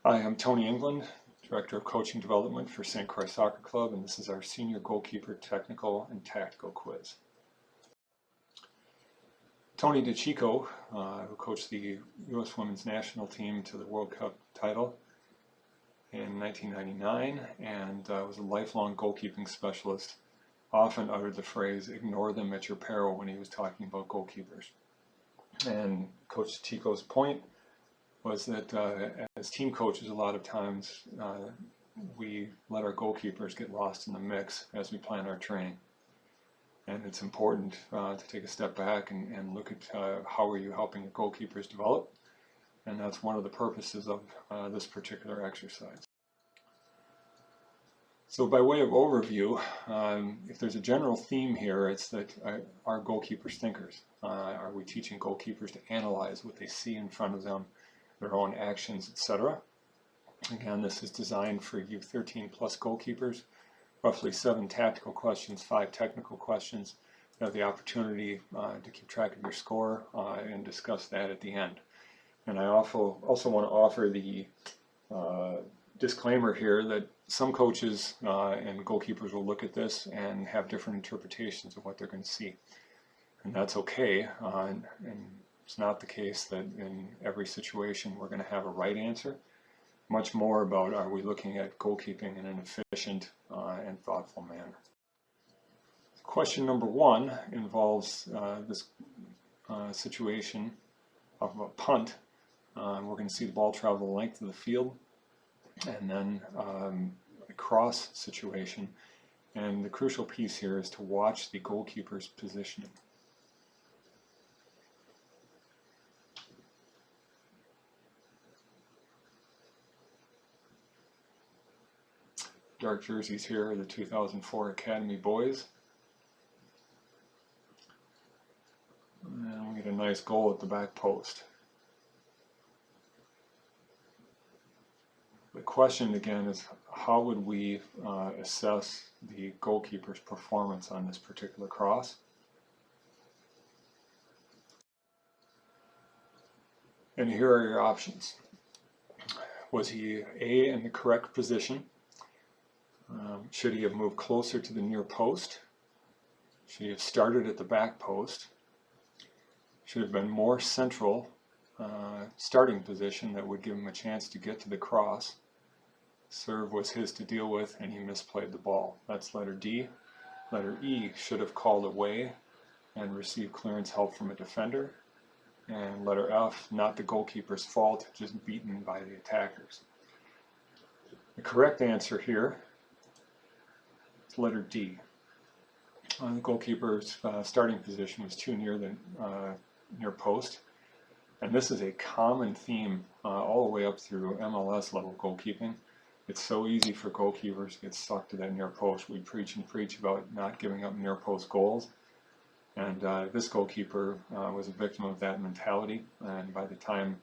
Hi, I'm Tony England, Director of Coaching Development for St. Croix Soccer Club, and this is our Senior Goalkeeper Technical and Tactical Quiz. Tony DeChico, who coached the U.S. Women's National Team to the World Cup title in 1999 and was a lifelong goalkeeping specialist, often uttered the phrase, "ignore them at your peril," when he was talking about goalkeepers. And Coach DeChico's point was that as team coaches, a lot of times we let our goalkeepers get lost in the mix as we plan our training. And it's important to take a step back and look at how are you helping your goalkeepers develop. And that's one of the purposes of this particular exercise. So by way of overview, if there's a general theme here, it's that are goalkeepers thinkers? Are we teaching goalkeepers to analyze what they see in front of them, their own actions, etc.? Again, this is designed for U13 plus goalkeepers. Roughly 7 tactical questions, 5 technical questions. You have the opportunity to keep track of your score and discuss that at the end. And I also want to offer the disclaimer here that some coaches and goalkeepers will look at this and have different interpretations of what they're going to see. And that's okay. And it's not the case that in every situation we're going to have a right answer. Much more about, are we looking at goalkeeping in an efficient and thoughtful manner. Question number 1 involves this situation of a punt. We're going to see the ball travel the length of the field, and then a cross situation. And the crucial piece here is to watch the goalkeeper's positioning. Dark jerseys here are the 2004 Academy boys. And we get a nice goal at the back post. The question again is, how would we assess the goalkeeper's performance on this particular cross? And here are your options. Was he A, in the correct position? Should he have moved closer to the near post? Should he have started at the back post? Should have been more central starting position that would give him a chance to get to the cross. Serve was his to deal with, and he misplayed the ball. That's letter D. Letter E, should have called away and received clearance help from a defender. And letter F, not the goalkeeper's fault, just beaten by the attackers. The correct answer here is letter D. The goalkeeper's starting position was too near the near post. And this is a common theme all the way up through MLS level goalkeeping. It's so easy for goalkeepers to get stuck to that near post. We preach and preach about not giving up near post goals. And this goalkeeper was a victim of that mentality. And by the time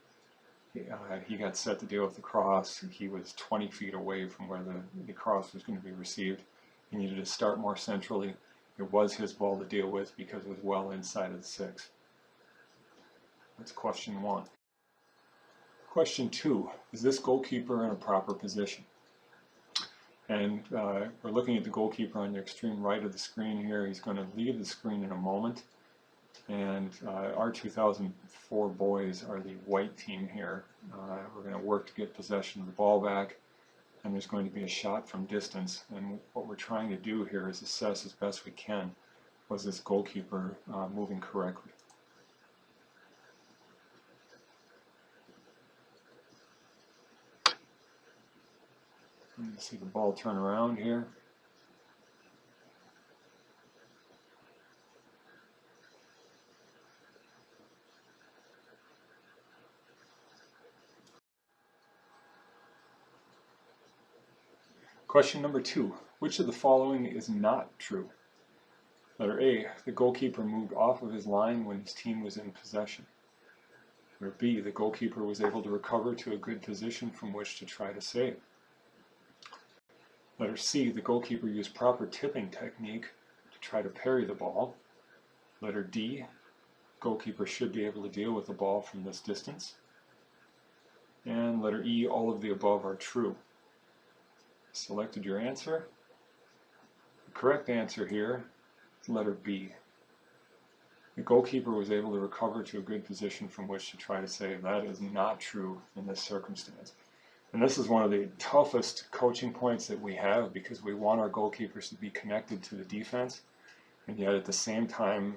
he got set to deal with the cross, he was 20 feet away from where the cross was going to be received. He needed to start more centrally. It was his ball to deal with because it was well inside of the 6. That's question 1. Question 2, is this goalkeeper in a proper position? And we're looking at the goalkeeper on the extreme right of the screen here. He's going to leave the screen in a moment. And our 2004 boys are the white team here. We're going to work to get possession of the ball back. And there's going to be a shot from distance. And what we're trying to do here is assess as best we can, was this goalkeeper moving correctly? You can see the ball turn around here. Question number 2. Which of the following is not true? Letter A, the goalkeeper moved off of his line when his team was in possession. Letter B, the goalkeeper was able to recover to a good position from which to try to save. Letter C, the goalkeeper used proper tipping technique to try to parry the ball. Letter D, goalkeeper should be able to deal with the ball from this distance. And letter E, all of the above are true. Selected your answer. The correct answer here is letter B. The goalkeeper was able to recover to a good position from which to try to say that is not true in this circumstance. And this is one of the toughest coaching points that we have, because we want our goalkeepers to be connected to the defense, and yet at the same time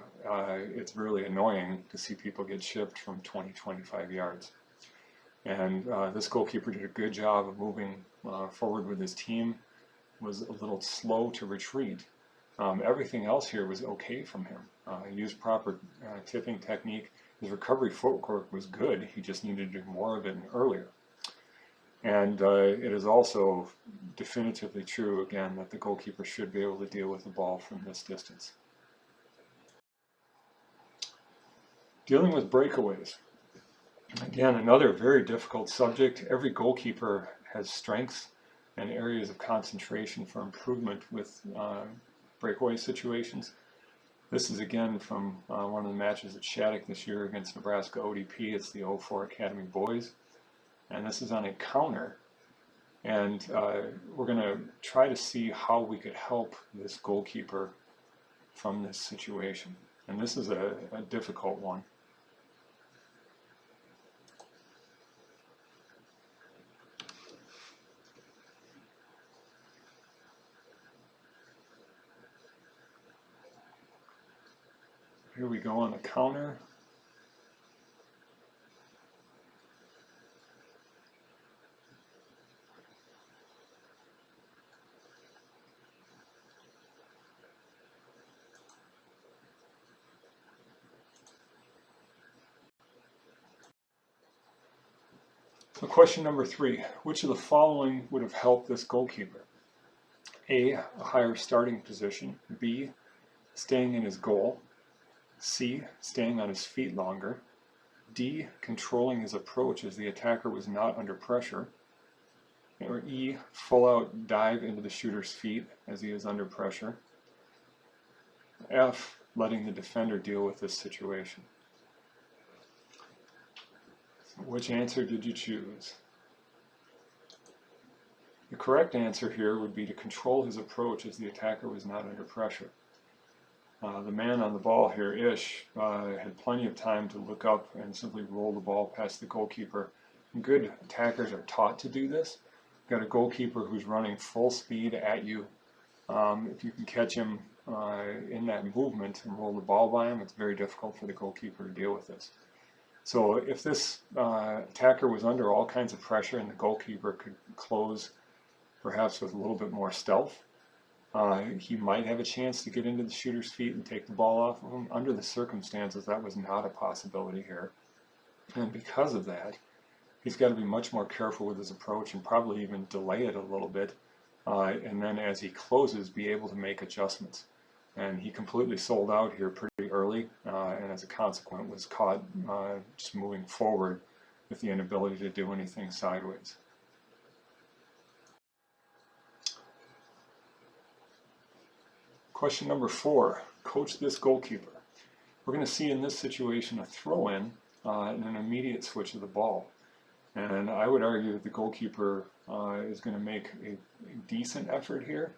it's really annoying to see people get shipped from 20-25 yards. And this goalkeeper did a good job of moving forward with his team, was a little slow to retreat. Everything else here was okay from him. He used proper tipping technique. His recovery footwork was good. He just needed to do more of it earlier. And it is also definitively true, again, that the goalkeeper should be able to deal with the ball from this distance. Dealing with breakaways. Again, another very difficult subject. Every goalkeeper has strengths and areas of concentration for improvement with breakaway situations. This is again from one of the matches at Shattuck this year against Nebraska ODP. It's the 04 Academy Boys. And this is on a counter. And we're going to try to see how we could help this goalkeeper from this situation. And this is a difficult one. Here we go on the counter. So question number 3, which of the following would have helped this goalkeeper? A higher starting position. B, staying in his goal. C, staying on his feet longer. D, controlling his approach as the attacker was not under pressure. Or E, full out dive into the shooter's feet as he is under pressure. F, letting the defender deal with this situation. So which answer did you choose? The correct answer here would be to control his approach as the attacker was not under pressure. The man on the ball here, Ish, had plenty of time to look up and simply roll the ball past the goalkeeper. Good attackers are taught to do this. You've got a goalkeeper who's running full speed at you. If you can catch him in that movement and roll the ball by him, it's very difficult for the goalkeeper to deal with this. So if this attacker was under all kinds of pressure and the goalkeeper could close perhaps with a little bit more stealth, he might have a chance to get into the shooter's feet and take the ball off of him. Under the circumstances, that was not a possibility here. And because of that, he's got to be much more careful with his approach and probably even delay it a little bit. And then as he closes, be able to make adjustments. And he completely sold out here pretty early, and as a consequence was caught just moving forward with the inability to do anything sideways. Question number 4, coach this goalkeeper. We're going to see in this situation a throw-in and an immediate switch of the ball. And I would argue that the goalkeeper is going to make a decent effort here,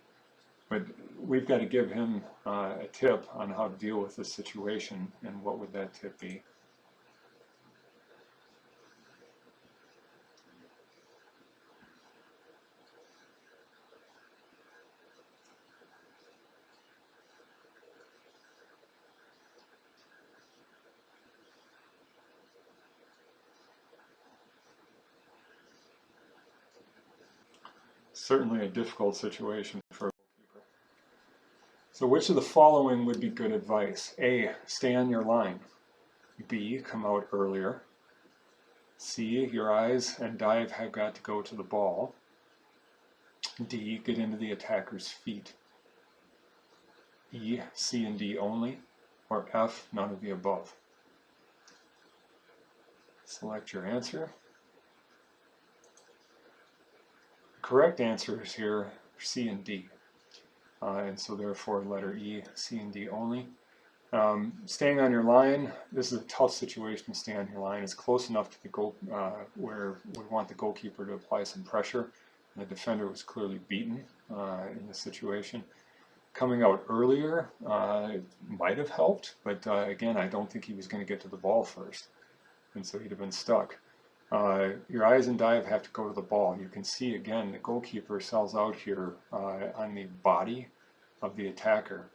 but we've got to give him a tip on how to deal with this situation. And what would that tip be? Certainly a difficult situation for a goalkeeper. So which of the following would be good advice? A, stay on your line. B, come out earlier. C, your eyes and dive have got to go to the ball. D, get into the attacker's feet. E, C and D only. Or F, none of the above. Select your answer. Correct answers here are C and D, and so therefore letter E, C and D only. Staying on your line, this is a tough situation to stay on your line. It's close enough to the goal where we want the goalkeeper to apply some pressure. The defender was clearly beaten in this situation. Coming out earlier might have helped, but again, I don't think he was going to get to the ball first, and so he'd have been stuck. Your eyes and dive have to go to the ball. You can see again the goalkeeper sells out here on the body of the attacker.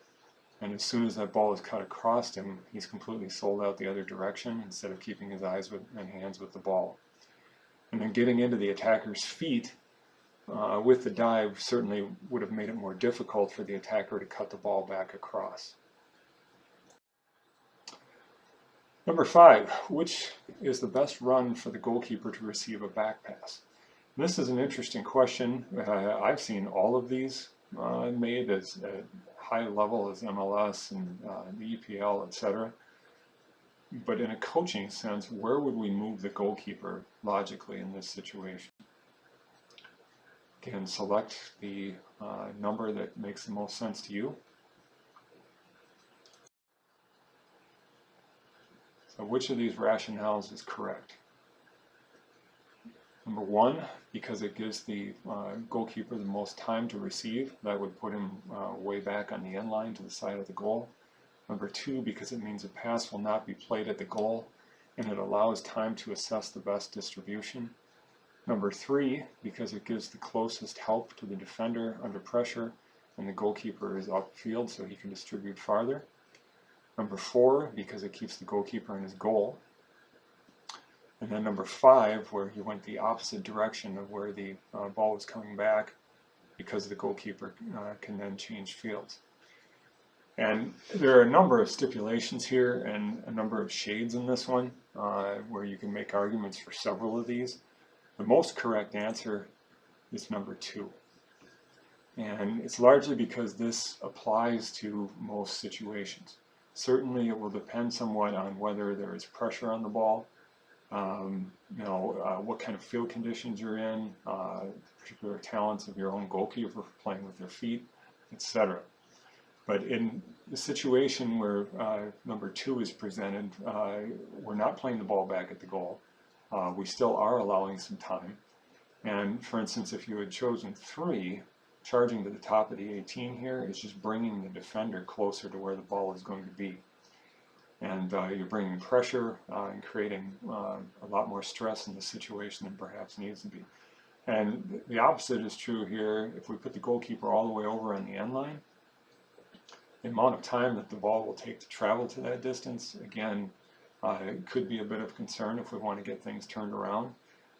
And as soon as that ball is cut across him, he's completely sold out the other direction instead of keeping his eyes and hands with the ball. And then getting into the attacker's feet with the dive certainly would have made it more difficult for the attacker to cut the ball back across. Number 5, which is the best run for the goalkeeper to receive a back pass? This is an interesting question. I've seen all of these made as high level as MLS and the EPL, etc. But in a coaching sense, where would we move the goalkeeper logically in this situation? Again, select the number that makes the most sense to you. So which of these rationales is correct? Number 1, because it gives the goalkeeper the most time to receive. That would put him way back on the end line to the side of the goal. Number 2, because it means a pass will not be played at the goal and it allows time to assess the best distribution. Number 3, because it gives the closest help to the defender under pressure and the goalkeeper is upfield so he can distribute farther. Number 4, because it keeps the goalkeeper in his goal. And then number 5, where he went the opposite direction of where the ball was coming back, because the goalkeeper can then change fields. And there are a number of stipulations here and a number of shades in this one where you can make arguments for several of these. The most correct answer is number 2. And it's largely because this applies to most situations. Certainly it will depend somewhat on whether there is pressure on the ball, what kind of field conditions you're in, particular talents of your own goalkeeper for playing with their feet, etc. But in the situation where number 2 is presented, we're not playing the ball back at the goal. We still are allowing some time. And for instance, if you had chosen 3, charging to the top of the 18 here is just bringing the defender closer to where the ball is going to be. And you're bringing pressure and creating a lot more stress in the situation than perhaps needs to be. And the opposite is true here. If we put the goalkeeper all the way over on the end line, the amount of time that the ball will take to travel to that distance, again, it could be a bit of concern if we want to get things turned around.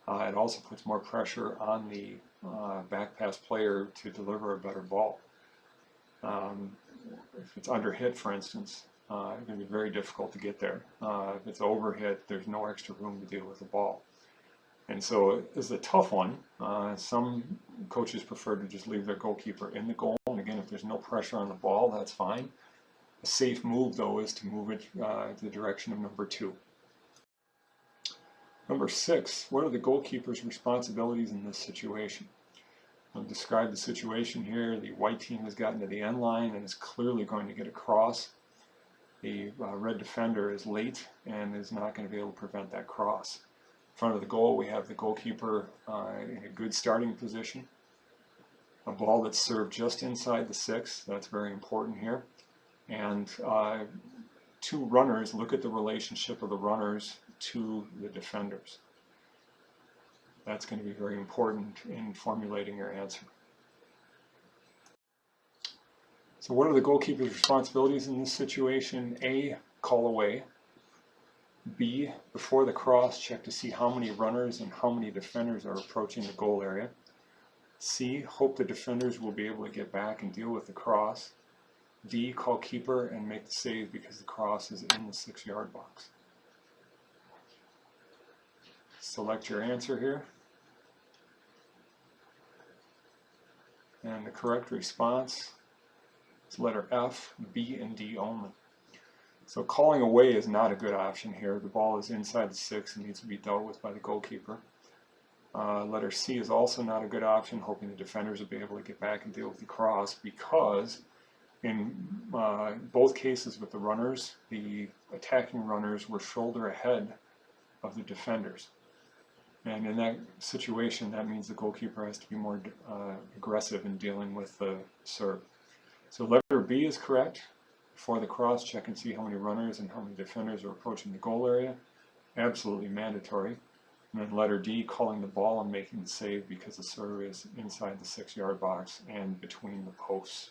It also puts more pressure on the back pass player to deliver a better ball. If it's under hit, for instance, it's going to be very difficult to get there. If it's over hit, there's no extra room to deal with the ball. And so it's a tough one. Some coaches prefer to just leave their goalkeeper in the goal. And again, if there's no pressure on the ball, that's fine. A safe move, though, is to move it to the direction of number 2. Number 6, what are the goalkeeper's responsibilities in this situation? I'll describe the situation here. The white team has gotten to the end line and is clearly going to get across. The red defender is late and is not going to be able to prevent that cross. In front of the goal, we have the goalkeeper in a good starting position. A ball that's served just inside the 6, that's very important here. And 2 runners, look at the relationship of the runners to the defenders. That's going to be very important in formulating your answer. So what are the goalkeeper's responsibilities in this situation? A, call away. B, before the cross, check to see how many runners and how many defenders are approaching the goal area. C, hope the defenders will be able to get back and deal with the cross. D, call keeper and make the save because the cross is in the 6-yard box. Select your answer here. And the correct response is letter F, B, and D only. So calling away is not a good option here. The ball is inside the 6 and needs to be dealt with by the goalkeeper. Letter C is also not a good option, hoping the defenders will be able to get back and deal with the cross, because In both cases with the runners, the attacking runners were shoulder ahead of the defenders. And in that situation, that means the goalkeeper has to be more aggressive in dealing with the serve. So letter B is correct. Before the cross, check and see how many runners and how many defenders are approaching the goal area. Absolutely mandatory. And then letter D, calling the ball and making the save because the serve is inside the 6-yard box and between the posts.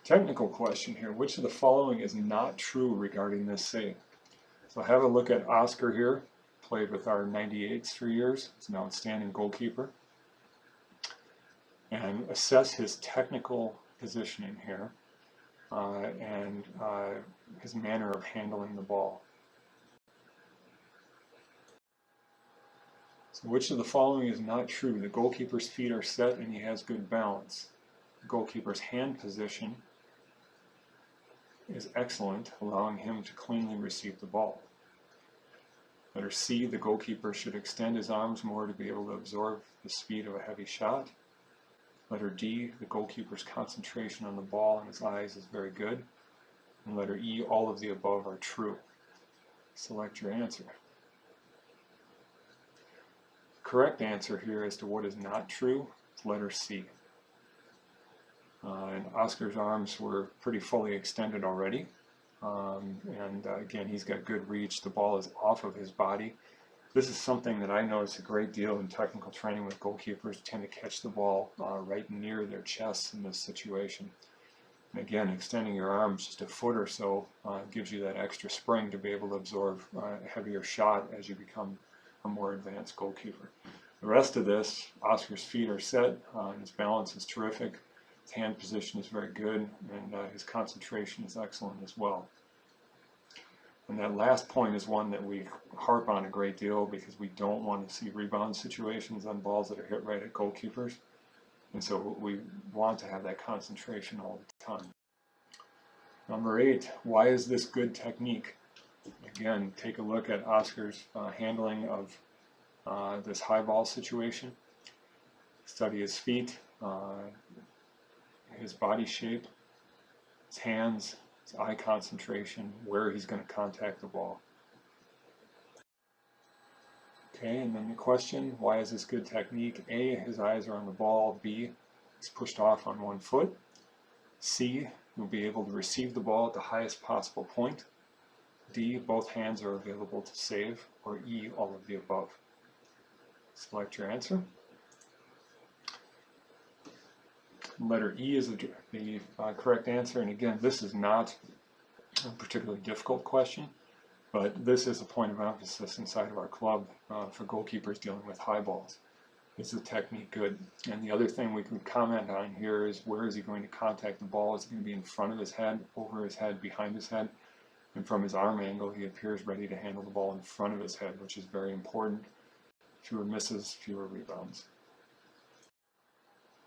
Technical question here. Which of the following is not true regarding this save? So have a look at Oscar here. Played with our 98s for years. He's an outstanding goalkeeper. And assess his technical positioning here and his manner of handling the ball. So which of the following is not true? The goalkeeper's feet are set and he has good balance. The goalkeeper's hand position is excellent, allowing him to cleanly receive the ball. Letter C, the goalkeeper should extend his arms more to be able to absorb the speed of a heavy shot. Letter D, the goalkeeper's concentration on the ball and his eyes is very good. And letter E, all of the above are true. Select your answer. Correct answer here as to what is not true is letter C. And Oscar's arms were pretty fully extended already. Again, he's got good reach. The ball is off of his body. This is something that I notice a great deal in technical training with goalkeepers. Tend to catch the ball right near their chests in this situation. And again, extending your arms just a foot or so gives you that extra spring to be able to absorb a heavier shot as you become a more advanced goalkeeper. The rest of this, Oscar's feet are set, his balance is terrific, his hand position is very good, and his concentration is excellent as well. And that last point is one that we harp on a great deal because we don't want to see rebound situations on balls that are hit right at goalkeepers. And so we want to have that concentration all the time. Number 8, why is this good technique? Again, take a look at Oscar's handling of this high ball situation. Study his feet, his body shape, his hands, his eye concentration, where he's going to contact the ball. Okay, and then the question, why is this good technique? A, his eyes are on the ball. B, he's pushed off on one foot. C, he'll be able to receive the ball at the highest possible point. D, both hands are available to save. Or E, all of the above. Select your answer. Letter E is the correct answer, and again, this is not a particularly difficult question, but this is a point of emphasis inside of our club for goalkeepers dealing with high balls. Is the technique good? And the other thing we can comment on here is where is he going to contact the ball? Is it going to be in front of his head, over his head, behind his head? And from his arm angle, he appears ready to handle the ball in front of his head, which is very important. Fewer misses, fewer rebounds.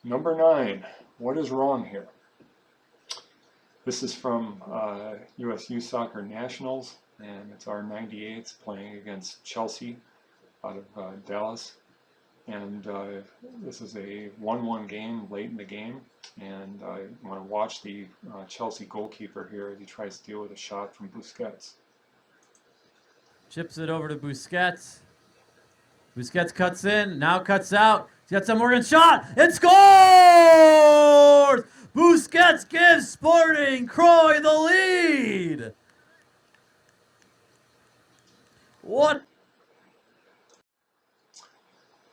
Number 9, what is wrong here? This is from USYS Nationals, and it's our 98s playing against Chelsea out of Dallas. And this is a 1-1 game late in the game, and I want to watch the Chelsea goalkeeper here as he tries to deal with a shot from Busquets. Chips it over to Busquets. Busquets cuts in, now cuts out. He's got some Morgan shot, and scores! Busquets gives Sporting Croy the lead. What?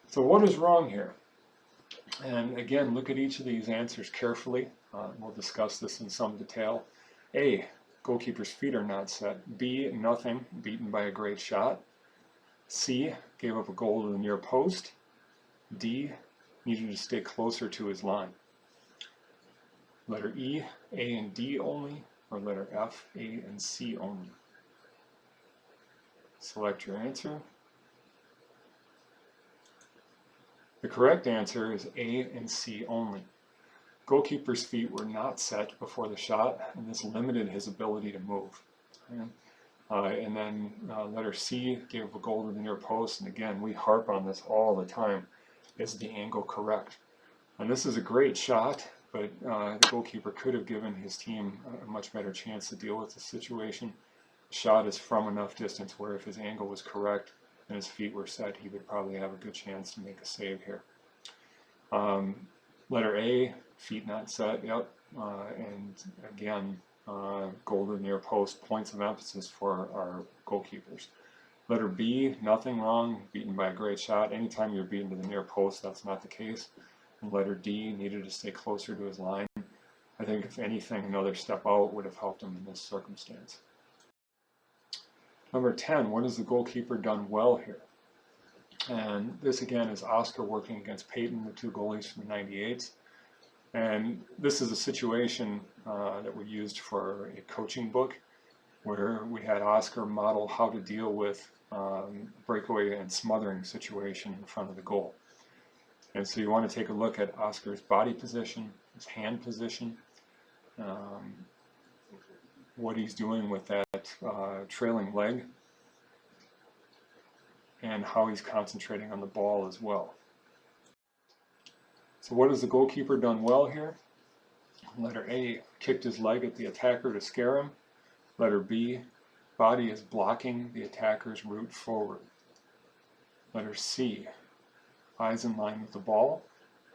So what is wrong here? And again, look at each of these answers carefully. We'll discuss this in some detail. A, goalkeeper's feet are not set. B, nothing, beaten by a great shot. C, gave up a goal to the near post. D, needed to stay closer to his line. Letter E, A and D only, or letter F, A and C only. Select your answer. The correct answer is A and C only. Goalkeeper's feet were not set before the shot, and this limited his ability to move. And then letter C gave up a goal to the near post, and again, we harp on this all the time. Is the angle correct? And this is a great shot, but the goalkeeper could have given his team a much better chance to deal with the situation. The shot is from enough distance where if his angle was correct and his feet were set, he would probably have a good chance to make a save here. Letter A, feet not set, yep. And again, goal to the near post, points of emphasis for our goalkeepers. Letter B, nothing wrong, beaten by a great shot. Anytime you're beaten to the near post, that's not the case. And letter D, needed to stay closer to his line. I think if anything, another step out would have helped him in this circumstance. Number 10, what has the goalkeeper done well here? And this again is Oscar working against Peyton, the two goalies from the 98s. And this is a situation that we used for a coaching book where we had Oscar model how to deal with breakaway and smothering situation in front of the goal. And so you want to take a look at Oscar's body position, his hand position, what he's doing with that trailing leg, and how he's concentrating on the ball as well. So what has the goalkeeper done well here? Letter A, kicked his leg at the attacker to scare him. Letter B, body is blocking the attacker's route forward. Letter C, eyes in line with the ball.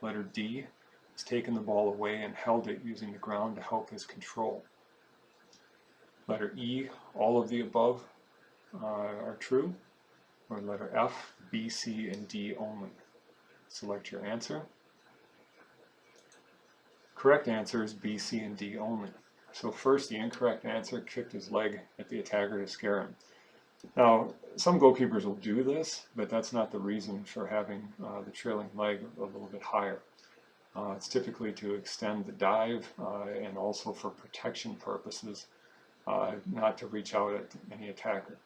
Letter D, has taken the ball away and held it using the ground to help his control. Letter E, all of the above are true. Or letter F, B, C, and D only. Select your answer. Correct answer is B, C, and D only. So first, the incorrect answer, kicked his leg at the attacker to scare him. Now, some goalkeepers will do this, but that's not the reason for having the trailing leg a little bit higher. It's typically to extend the dive and also for protection purposes, not to reach out at any attacker.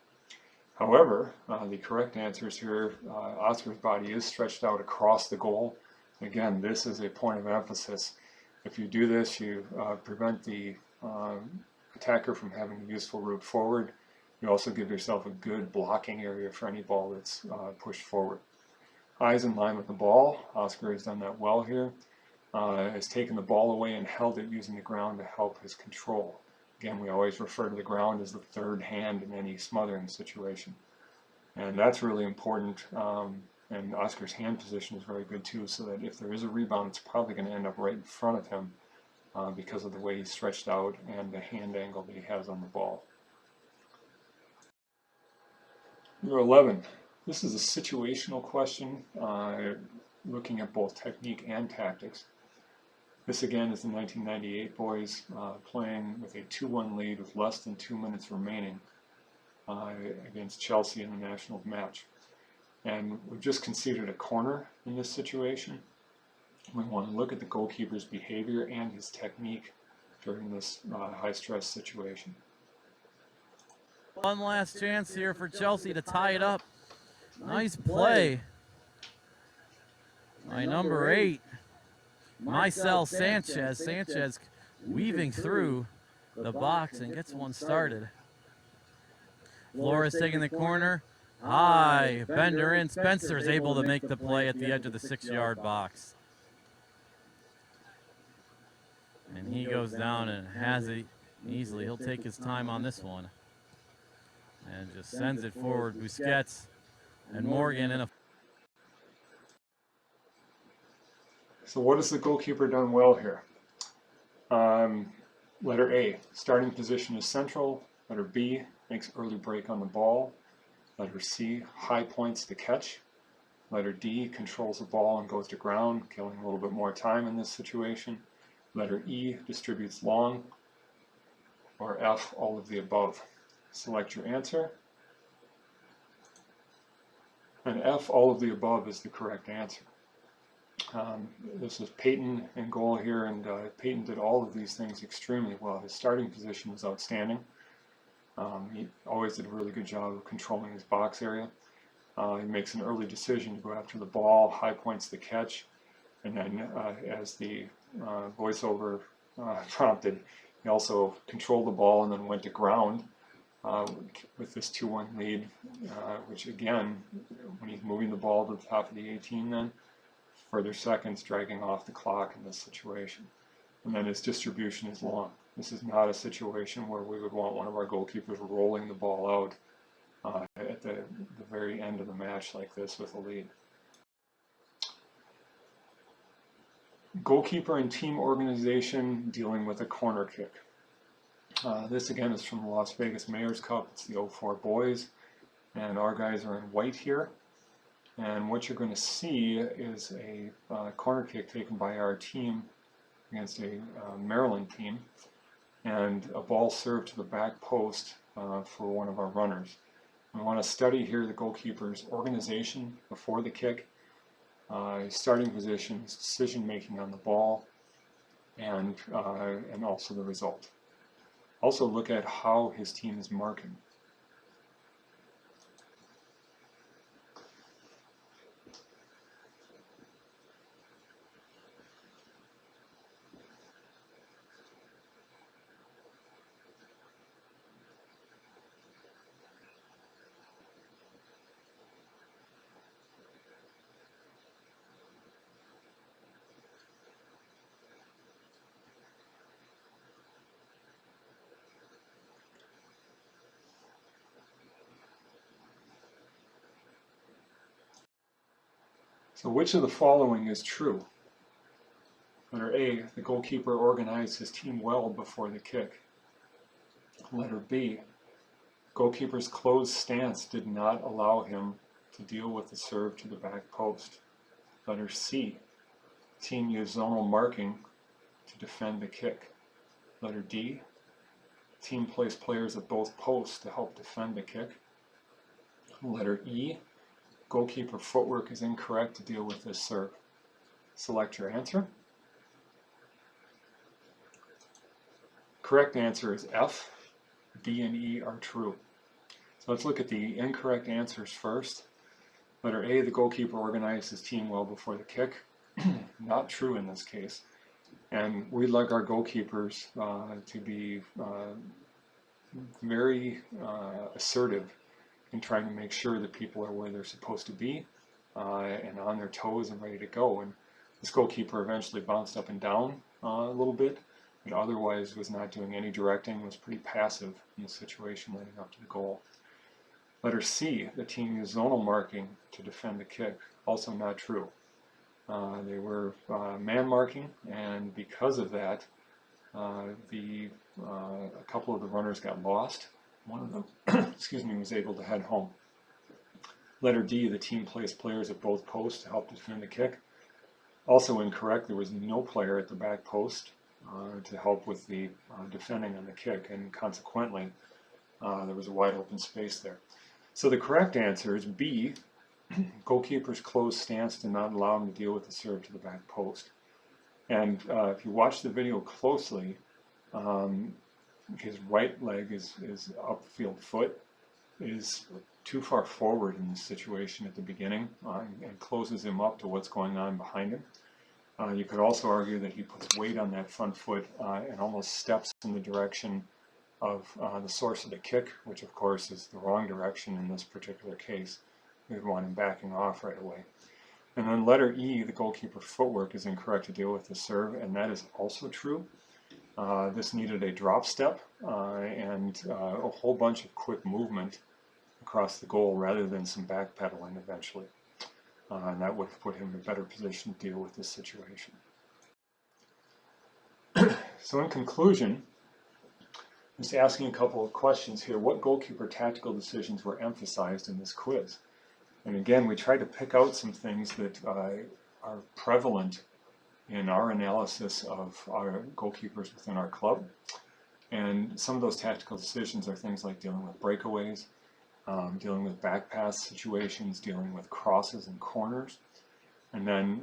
However, the correct answer is here, Oscar's body is stretched out across the goal. Again, this is a point of emphasis. If you do this, you prevent the attacker from having a useful route forward. You also give yourself a good blocking area for any ball that's pushed forward. Eyes in line with the ball. Oscar has done that well here. Has taken the ball away and held it using the ground to help his control. Again, we always refer to the ground as the third hand in any smothering situation. And that's really important. And Oscar's hand position is very good too, so that if there is a rebound, it's probably going to end up right in front of him because of the way he's stretched out and the hand angle that he has on the ball. Number 11. This is a situational question looking at both technique and tactics. This again is the 1998 boys playing with a 2-1 lead with less than 2 minutes remaining against Chelsea in the Nationals match. And we've just conceded a corner in this situation. We want to look at the goalkeeper's behavior and his technique during this high-stress situation. One last chance here for Chelsea to tie it up. Nice play by number 8, Marcel Sanchez. Sanchez weaving through the box and gets one started. Flores taking the corner. High, Bender in. Spencer is able to make the play at the edge of the 6-yard box. And he goes down and has it easily. He'll take his time on this one. And just sends it forward. Busquets and Morgan in a... So what has the goalkeeper done well here? Letter A, starting position is central. Letter B, makes early break on the ball. Letter C, high points the catch. Letter D, controls the ball and goes to ground, killing a little bit more time in this situation. Letter E, distributes long. Or F, all of the above. Select your answer. And F, all of the above, is the correct answer. This is Peyton in goal here, and Peyton did all of these things extremely well. His starting position was outstanding. He always did a really good job of controlling his box area. He makes an early decision to go after the ball, high points the catch, and then as the voiceover prompted, he also controlled the ball and then went to ground with this 2-1 lead, which again, when he's moving the ball to the top of the 18 then, further seconds dragging off the clock in this situation. And then his distribution is long. This is not a situation where we would want one of our goalkeepers rolling the ball out at the very end of the match like this with a lead. Goalkeeper and team organization dealing with a corner kick. This again is from the Las Vegas Mayor's Cup. It's the 04 boys, and our guys are in white here. And what you're going to see is a corner kick taken by our team against a Maryland team, and a ball served to the back post for one of our runners. We want to study here the goalkeeper's organization before the kick, starting positions, decision making on the ball, and also the result. Also look at how his team is marking. So which of the following is true? Letter A, the goalkeeper organized his team well before the kick. Letter B, goalkeeper's closed stance did not allow him to deal with the serve to the back post. Letter C, team used zonal marking to defend the kick. Letter D, team placed players at both posts to help defend the kick. Letter E, goalkeeper footwork is incorrect to deal with this serve. Select your answer. Correct answer is F. B and E are true. So let's look at the incorrect answers first. Letter A, the goalkeeper organized his team well before the kick. Not true in this case. And we'd like our goalkeepers to be very assertive in trying to make sure that people are where they're supposed to be and on their toes and ready to go. And this goalkeeper eventually bounced up and down a little bit, but otherwise was not doing any directing, was pretty passive in the situation leading up to the goal. Letter C, the team used zonal marking to defend the kick. Also not true. They were man marking, and because of that, a couple of the runners got lost. One of them, excuse me, was able to head home. Letter D, the team placed players at both posts to help defend the kick. Also incorrect. There was no player at the back post to help with the defending on the kick, and consequently, there was a wide open space there. So the correct answer is B. Goalkeeper's closed stance did not allow him to deal with the serve to the back post. And if you watch the video closely, his right leg is upfield foot is too far forward in this situation at the beginning and closes him up to what's going on behind him. You could also argue that he puts weight on that front foot and almost steps in the direction of the source of the kick, which of course is the wrong direction in this particular case. We would want him backing off right away. And then letter E, the goalkeeper footwork is incorrect to deal with the serve, and that is also true. This needed a drop step and a whole bunch of quick movement across the goal rather than some backpedaling eventually. And that would have put him in a better position to deal with this situation. So in conclusion, just asking a couple of questions here. What goalkeeper tactical decisions were emphasized in this quiz? And again, we tried to pick out some things that are prevalent in our analysis of our goalkeepers within our club. And some of those tactical decisions are things like dealing with breakaways, dealing with back pass situations, dealing with crosses and corners. And then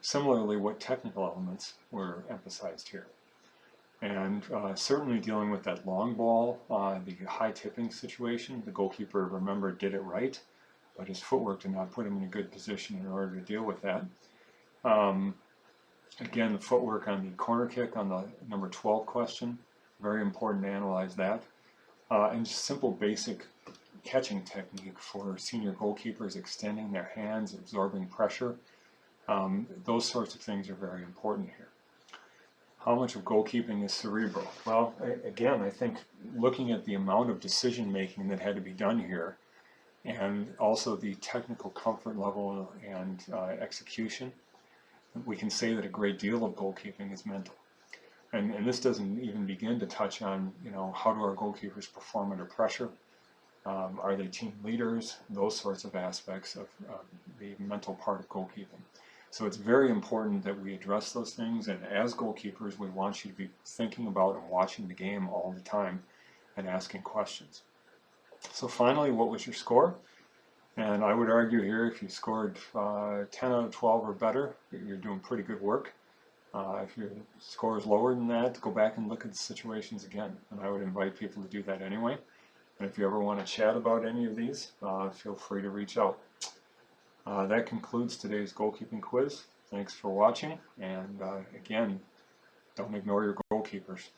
similarly, what technical elements were emphasized here. And certainly dealing with that long ball, the high tipping situation. The goalkeeper, remember, did it right, but his footwork did not put him in a good position in order to deal with that. Again, the footwork on the corner kick on the number 12 question, very important to analyze that. And just simple basic catching technique for senior goalkeepers, extending their hands, absorbing pressure, Those sorts of things are very important here. How much of goalkeeping is cerebral? Well, again, I think looking at the amount of decision making that had to be done here, and also the technical comfort level and execution, we can say that a great deal of goalkeeping is mental. And this doesn't even begin to touch on, how do our goalkeepers perform under pressure? Are they team leaders? Those sorts of aspects of the mental part of goalkeeping. So it's very important that we address those things, and as goalkeepers, we want you to be thinking about and watching the game all the time and asking questions. So finally, what was your score? And I would argue here, if you scored 10 out of 12 or better, you're doing pretty good work. If your score is lower than that, go back and look at the situations again. And I would invite people to do that anyway. And if you ever want to chat about any of these, feel free to reach out. That concludes today's goalkeeping quiz. Thanks for watching. And again, don't ignore your goalkeepers.